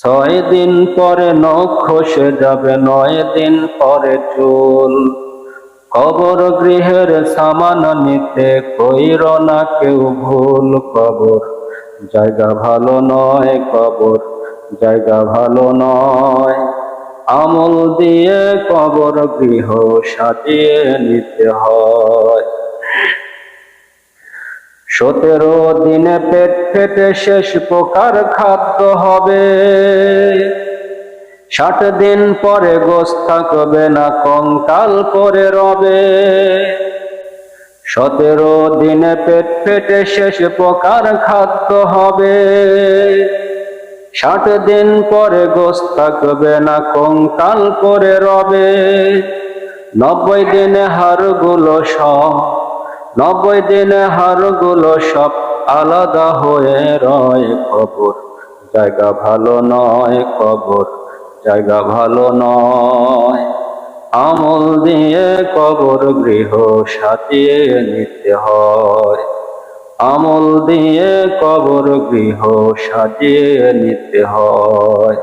6 দিন পরে নখ খসে যাবে, 9 দিন পরে চুল। কবর গৃহের সামান নিতে কইর না কেউ ভুল। কবর জায়গা ভালো নয়, কবর জায়গা ভালো নয়। আমল দিয়ে কবর গৃহ সাজিয়ে নিতে হয়। 17 দিনে পেট ফেটে শেষ প্রকার খাদ্য হবে। 60 দিন পরে গোশ থাকবে না, কঙ্কাল পরে রবে। 17 দিনে পেট ফেটে শেষ প্রকার খাদ্য হবে। 60 দিন পরে গোশ থাকবে না, কঙ্কাল পরে রবে। 90 দিনে হাড়গুলো সব 90 দিনে হাড়গুলো সব আলাদা হয়ে রয়। কবর জায়গা ভালো নয়, কবর জায়গা ভালো নয়। আমল দিয়ে কবর গৃহ সাজিয়ে নিতে হয়। আমল দিয়ে কবর গৃহ সাজিয়ে নিতে হয়।